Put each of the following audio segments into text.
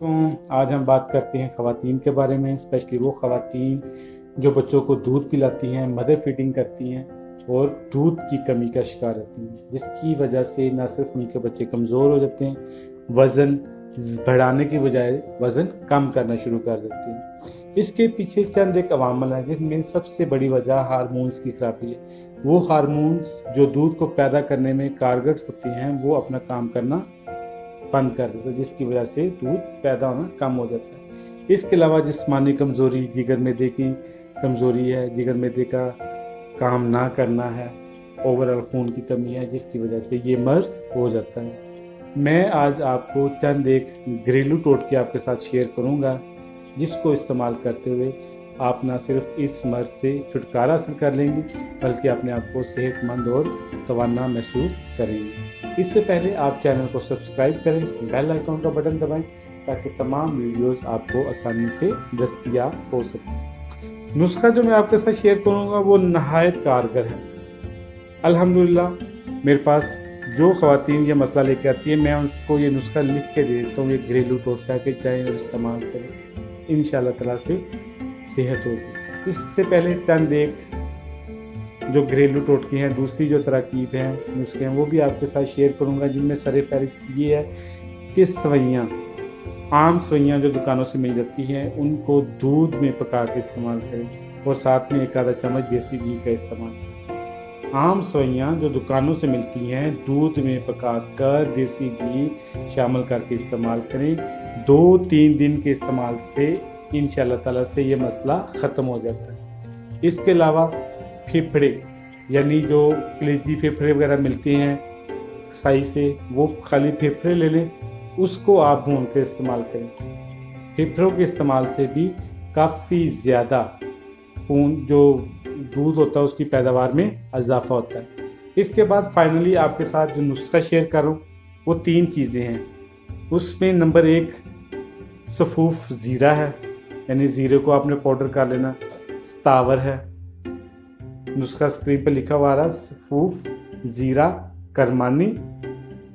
तो आज हम बात करते हैं ख़वातीन के बारे में, स्पेशली वो ख़वातीन जो बच्चों को दूध पिलाती हैं, मदर फीडिंग करती हैं और दूध की कमी का शिकार रहती हैं, जिसकी वजह से न सिर्फ उनके बच्चे कमज़ोर हो जाते हैं, वज़न बढ़ाने की बजाय वज़न कम करना शुरू कर देते हैं। इसके पीछे चंद एक अवामल हैं, जिसमें सबसे बड़ी वजह हार्मोन्स की खराबी है। वो हार्मोन्स जो दूध को पैदा करने में कारगर होते हैं, वो अपना काम करना बंद कर देता है, जिसकी वजह से दूध पैदा होना कम हो जाता है। इसके अलावा जिस्मानी कमज़ोरी, जिगर मैदे की कमज़ोरी है, जिगर मैदे का काम ना करना है, ओवरऑल खून की कमी है, जिसकी वजह से ये मर्ज़ हो जाता है। मैं आज आपको चंद एक घरेलू टोटके आपके साथ शेयर करूंगा, जिसको इस्तेमाल करते हुए आप ना सिर्फ इस मर्ज़ से छुटकारा हासिल कर लेंगे, बल्कि अपने आप को सेहतमंद और तवाना महसूस करेंगे। इससे पहले आप चैनल को सब्सक्राइब करें, बेल आइकन का बटन दबाएं, ताकि तमाम वीडियोस आपको आसानी से दस्तयाब हो सकें। नुस्खा जो मैं आपके साथ शेयर करूंगा वो नहायत कारगर है। अल्हम्दुलिल्लाह मेरे पास जो ख़वातीन ये मसला लेके आती है, मैं उसको ये नुस्खा लिख के दे देता हूँ, ये घरेलू टोटका के चाहें और इस्तेमाल करें, इंशाअल्लाह ताला से सेहत होगी। इससे पहले चंद एक जो घरेलू टोटके हैं, दूसरी जो तरकीब हैं, नुस्खे हैं, वो भी आपके साथ शेयर करूंगा, जिनमें सर फहरिस्त ये है कि सवैयाँ, आम सवैयाँ जो दुकानों से मिल जाती हैं, उनको दूध में पका के इस्तेमाल करें और साथ में एक आधा चम्मच देसी घी का इस्तेमाल करें। आम सवैयाँ जो दुकानों से मिलती हैं, दूध में पकाकर देसी घी शामिल करके इस्तेमाल करें। 2-3 दिन के इस्तेमाल से इंशाअल्लाह ताला से ये मसला ख़त्म हो जाता है। इसके अलावा फेफड़े, यानी जो कलेजी फेफड़े वगैरह मिलते हैं साई से, वो खाली फेफड़े ले लें, उसको आप भून के इस्तेमाल करें। फेफड़ों के इस्तेमाल से भी काफ़ी ज़्यादा खून जो दूध होता है उसकी पैदावार में इजाफा होता है। इसके बाद फाइनली आपके साथ जो नुस्खा शेयर करूँ वो 3 चीज़ें हैं। उसमें नंबर 1 सफ़ूफ ज़ीरा है, यानी ज़ीरे को आपने पाउडर कर लेना। सतावर है, नुस्खा स्क्रीन पर लिखा हुआ रहा, सफ़ूफ, ज़ीरा, करमानी,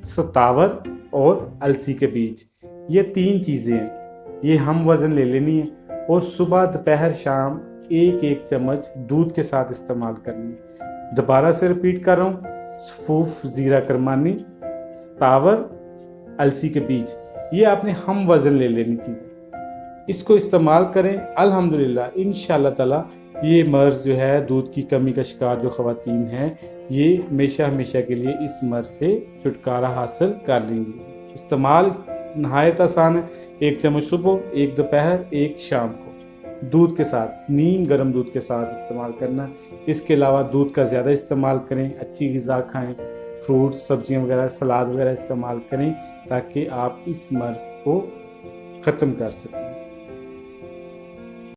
सतावर और अलसी के बीज, ये 3 चीज़ें हैं। ये हम वज़न ले लेनी है और सुबह दोपहर शाम 1-1 चम्मच दूध के साथ इस्तेमाल करनी है। दोबारा से रिपीट कर रहा हूँ, सफ़ूफ, ज़ीरा, करमानी, सतावर, अलसी के बीज, ये आपने हम वज़न ले लेनी चीज़ें। इसको इस्तेमाल करें, अल्हम्दुलिल्लाह इंशाअल्लाह ताला ये मर्ज़ जो है, दूध की कमी का शिकार जो ख़वातीन हैं, ये हमेशा हमेशा के लिए इस मर्ज़ से छुटकारा हासिल कर लेंगी। इस्तेमाल नहायत आसान है। 1 चम्मच सुबह, 1 दोपहर, 1 शाम को दूध के साथ, नीम गर्म दूध के साथ इस्तेमाल करना। इसके अलावा दूध का ज़्यादा इस्तेमाल करें, अच्छी ग़िज़ा खाएं, फ्रूट्स, सब्जियां वगैरह, सलाद वगैरह इस्तेमाल करें, ताकि आप इस मर्ज़ को ख़त्म कर सकें।